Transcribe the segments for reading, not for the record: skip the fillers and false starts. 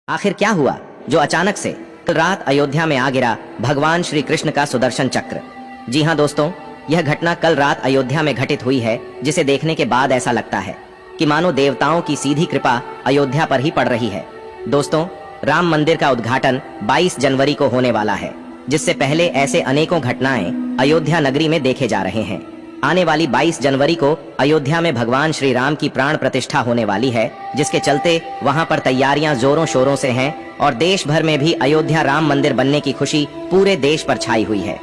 आखिर क्या हुआ जो अचानक से कल रात अयोध्या में आ गिरा भगवान श्री कृष्ण का सुदर्शन चक्र। जी हाँ दोस्तों, यह घटना कल रात अयोध्या में घटित हुई है, जिसे देखने के बाद ऐसा लगता है कि मानो देवताओं की सीधी कृपा अयोध्या पर ही पड़ रही है। दोस्तों, राम मंदिर का उद्घाटन 22 जनवरी को होने वाला है, जिससे पहले ऐसे अनेकों घटनाएं अयोध्या नगरी में देखे जा रहे हैं। आने वाली 22 जनवरी को अयोध्या में भगवान श्री राम की प्राण प्रतिष्ठा होने वाली है, जिसके चलते वहां पर तैयारियां जोरों शोरों से हैं और देश भर में भी अयोध्या राम मंदिर बनने की खुशी पूरे देश पर छाई हुई है।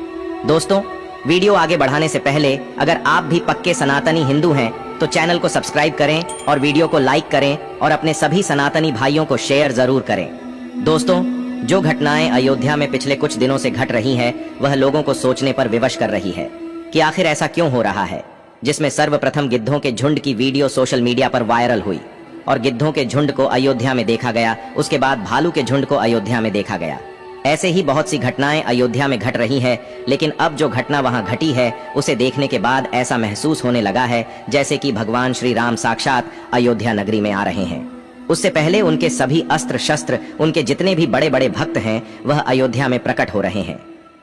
दोस्तों, वीडियो आगे बढ़ाने से पहले अगर आप भी पक्के सनातनी हिंदू हैं तो चैनल को सब्सक्राइब करें और वीडियो को लाइक करें और अपने सभी सनातनी भाइयों को शेयर जरूर करें। दोस्तों, जो घटनाएं अयोध्या में पिछले कुछ दिनों से घट रही हैं, वह लोगों को सोचने पर विवश कर रही है कि आखिर ऐसा क्यों हो रहा है। जिसमें सर्वप्रथम गिद्धों के झुंड की वीडियो सोशल मीडिया पर वायरल हुई और गिद्धों के झुंड को अयोध्या में देखा गया, उसके बाद भालू के झुंड को अयोध्या में देखा गया। ऐसे ही बहुत सी घटनाएं अयोध्या में घट रही हैं, लेकिन अब जो घटना वहां घटी है उसे देखने के बाद ऐसा महसूस होने लगा है जैसे कि भगवान श्री राम साक्षात अयोध्या नगरी में आ रहे हैं। उससे पहले उनके सभी अस्त्र शस्त्र, उनके जितने भी बड़े बड़े भक्त हैं, वह अयोध्या में प्रकट हो रहे हैं।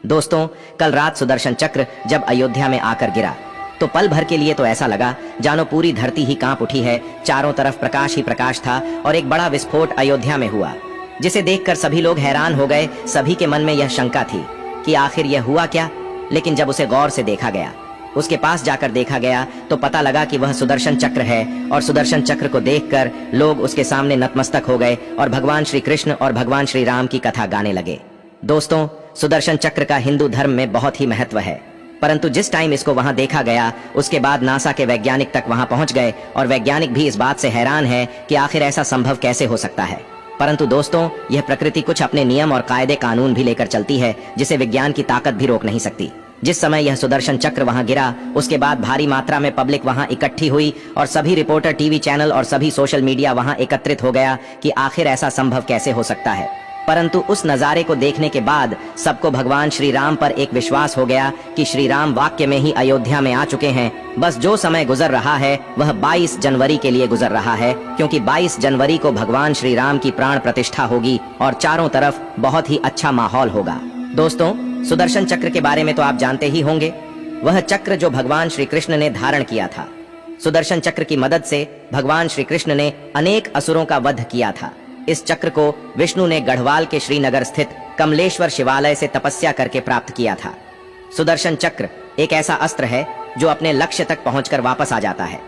दोस्तों, कल रात सुदर्शन चक्र जब अयोध्या में आकर गिरा तो पल भर के लिए तो ऐसा लगा जानो पूरी धरती ही कांप उठी है। चारों तरफ प्रकाश ही प्रकाश था और एक बड़ा विस्फोट अयोध्या में हुआ, जिसे देखकर सभी लोग हैरान हो गए। सभी के मन में यह शंका थी कि आखिर यह हुआ क्या। लेकिन जब उसे गौर से देखा गया, उसके पास जाकर देखा गया तो पता लगा कि वह सुदर्शन चक्र है और सुदर्शन चक्र को देखकर लोग उसके सामने नतमस्तक हो गए और भगवान श्री कृष्ण और भगवान श्री राम की कथा गाने लगे। दोस्तों, सुदर्शन चक्र का हिंदू धर्म में बहुत ही महत्व है, परंतु जिस टाइम इसको वहां देखा गया उसके बाद नासा के वैज्ञानिक तक वहां पहुंच गए और वैज्ञानिक भी इस बात से हैरान है कि आखिर ऐसा संभव कैसे हो सकता है। परंतु दोस्तों, यह प्रकृति कुछ अपने नियम और कायदे कानून भी लेकर चलती है, जिसे विज्ञान की ताकत भी रोक नहीं सकती। जिस समय यह सुदर्शन चक्र वहां गिरा, उसके बाद भारी मात्रा में पब्लिक वहां इकट्ठी हुई और सभी रिपोर्टर, टीवी चैनल और सभी सोशल मीडिया वहां एकत्रित हो गया कि आखिर ऐसा संभव कैसे हो सकता है। परंतु उस नजारे को देखने के बाद सबको भगवान श्री राम पर एक विश्वास हो गया कि श्री राम वाक्य में ही अयोध्या में आ चुके हैं। बस जो समय गुजर रहा है वह 22 जनवरी के लिए गुजर रहा है, क्योंकि 22 जनवरी को भगवान श्री राम की प्राण प्रतिष्ठा होगी और चारों तरफ बहुत ही अच्छा माहौल होगा। दोस्तों, सुदर्शन चक्र के बारे में तो आप जानते ही होंगे। वह चक्र जो भगवान श्री कृष्ण ने धारण किया था। सुदर्शन चक्र की मदद से भगवान श्री कृष्ण ने अनेक असुरों का वध किया था। इस चक्र को विष्णु ने गढ़वाल के श्रीनगर स्थित कमलेश्वर शिवालय से तपस्या करके प्राप्त किया था। सुदर्शन चक्र एक ऐसा अस्त्र है जो अपने लक्ष्य तक पहुंचकर वापस आ जाता है।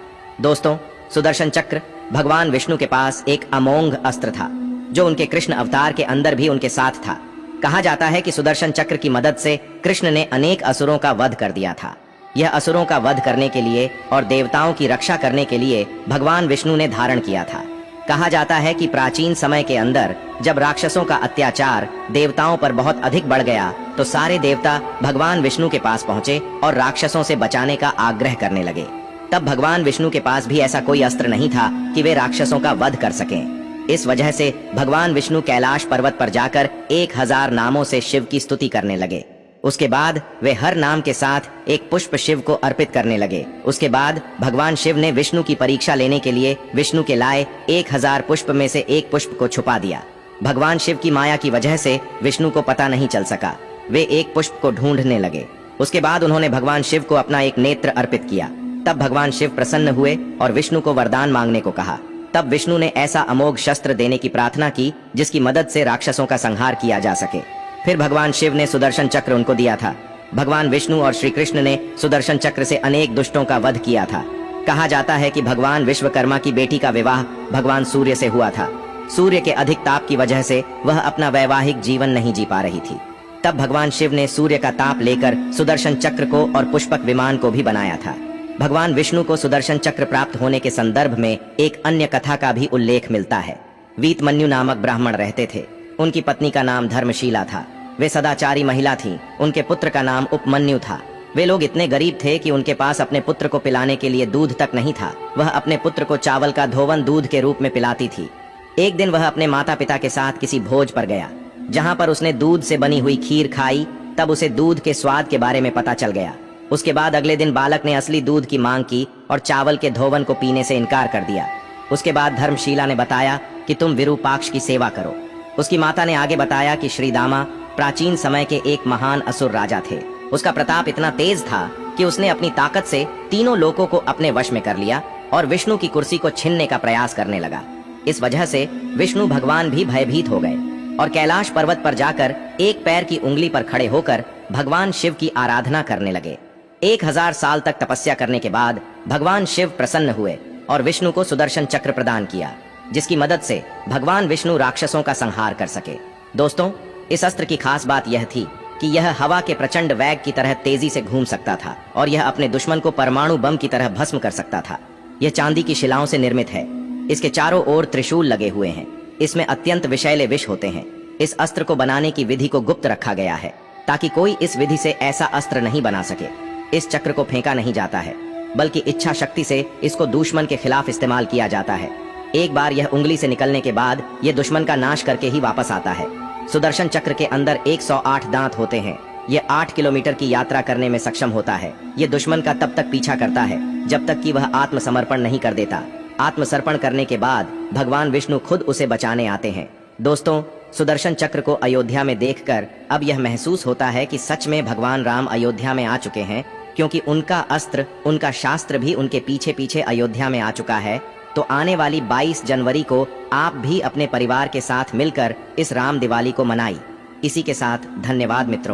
दोस्तों, सुदर्शन चक्र भगवान विष्णु के पास एक अमोघ अस्त्र था, जो उनके कृष्ण अवतार के अंदर भी उनके साथ था। कहा जाता है कि सुदर्शन चक्र की मदद से कृष्ण ने अनेक असुरों का वध कर दिया था। यह असुरों का वध करने के लिए और देवताओं की रक्षा करने के लिए भगवान विष्णु ने धारण किया था। कहा जाता है कि प्राचीन समय के अंदर जब राक्षसों का अत्याचार देवताओं पर बहुत अधिक बढ़ गया तो सारे देवता भगवान विष्णु के पास पहुंचे और राक्षसों से बचाने का आग्रह करने लगे। तब भगवान विष्णु के पास भी ऐसा कोई अस्त्र नहीं था कि वे राक्षसों का वध कर सकें। इस वजह से भगवान विष्णु कैलाश पर्वत पर जाकर 1000 नामों से शिव की स्तुति करने लगे। उसके बाद वे हर नाम के साथ एक पुष्प शिव को अर्पित करने लगे। उसके बाद भगवान शिव ने विष्णु की परीक्षा लेने के लिए विष्णु के लाए 1000 पुष्प में से एक पुष्प को छुपा दिया। भगवान शिव की माया की वजह से विष्णु को पता नहीं चल सका। वे एक पुष्प को ढूंढने लगे। उसके बाद उन्होंने भगवान शिव को अपना एक नेत्र अर्पित किया। तब भगवान शिव प्रसन्न हुए और विष्णु को वरदान मांगने को कहा। तब विष्णु ने ऐसा अमोघ शस्त्र देने की प्रार्थना की जिसकी मदद से राक्षसों का संहार किया जा सके। फिर भगवान शिव ने सुदर्शन चक्र उनको दिया था। भगवान विष्णु और श्री कृष्ण ने सुदर्शन चक्र से अनेक दुष्टों का वध किया था। कहा जाता है कि भगवान विश्वकर्मा की बेटी का विवाह भगवान सूर्य से हुआ था। सूर्य के अधिक ताप की वजह से वह अपना वैवाहिक जीवन नहीं जी पा रही थी। तब भगवान शिव ने सूर्य का ताप लेकर सुदर्शन चक्र को और पुष्पक विमान को भी बनाया था। भगवान विष्णु को सुदर्शन चक्र प्राप्त होने के संदर्भ में एक अन्य कथा का भी उल्लेख मिलता है। वीतमन्यु नामक ब्राह्मण रहते थे। उनकी पत्नी का नाम धर्मशीला था। वे सदाचारी महिला थीं। उनके पुत्र का नाम उपमन्यु था। वे लोग इतने गरीब थे कि उनके पास अपने पुत्र को पिलाने के लिए दूध तक नहीं था। वह अपने पुत्र को चावल का धोवन दूध के रूप में पिलाती थी। एक दिन वह अपने माता पिता के साथ किसी भोज पर गया, जहां पर उसने दूध से बनी हुई खीर खाई। तब उसे दूध के स्वाद के बारे में पता चल गया। उसके बाद अगले दिन बालक ने असली दूध की मांग की और चावल के धोवन को पीने से इनकार कर दिया। उसके बाद धर्मशीला ने बताया कि तुम विरूपाक्ष की सेवा करो। उसकी माता ने आगे बताया कि श्री दामा प्राचीन समय के एक महान असुर राजा थे। उसका प्रताप इतना तेज था कि उसने अपनी ताकत से तीनों लोकों को अपने वश में कर लिया और विष्णु की कुर्सी को छीनने का प्रयास करने लगा। इस वजह से विष्णु भगवान भी भयभीत हो गए और कैलाश पर्वत पर जाकर एक पैर की उंगली पर खड़े होकर भगवान शिव की आराधना करने लगे। 1000 साल तक तपस्या करने के बाद भगवान शिव प्रसन्न हुए और विष्णु को सुदर्शन चक्र प्रदान किया, जिसकी मदद से भगवान विष्णु राक्षसों का संहार कर सके। दोस्तों, इस अस्त्र की खास बात यह थी कि यह हवा के प्रचंड वेग की तरह तेजी से घूम सकता था और यह अपने दुश्मन को परमाणु बम की तरह भस्म कर सकता था। यह चांदी की शिलाओं से निर्मित है। इसके चारों ओर त्रिशूल लगे हुए हैं। इसमें अत्यंत विषैले विष होते हैं। इस अस्त्र को बनाने की विधि को गुप्त रखा गया है ताकि कोई इस विधि से ऐसा अस्त्र नहीं बना सके। इस चक्र को फेंका नहीं जाता है, बल्कि इच्छा शक्ति से इसको दुश्मन के खिलाफ इस्तेमाल किया जाता है। एक बार यह उंगली से निकलने के बाद यह दुश्मन का नाश करके ही वापस आता है। सुदर्शन चक्र के अंदर 108 दांत होते हैं। यह 8 किलोमीटर की यात्रा करने में सक्षम होता है। यह दुश्मन का तब तक पीछा करता है जब तक कि वह आत्मसमर्पण नहीं कर देता। आत्मसमर्पण करने के बाद भगवान विष्णु खुद उसे बचाने आते हैं। दोस्तों, सुदर्शन चक्र को अयोध्या में देखकर अब यह महसूस होता है कि सच में भगवान राम अयोध्या में आ चुके हैं, क्योंकि उनका अस्त्र, उनका शास्त्र भी उनके पीछे पीछे अयोध्या में आ चुका है। तो आने वाली 22 जनवरी को आप भी अपने परिवार के साथ मिलकर इस राम दिवाली को मनाई। इसी के साथ धन्यवाद मित्रों।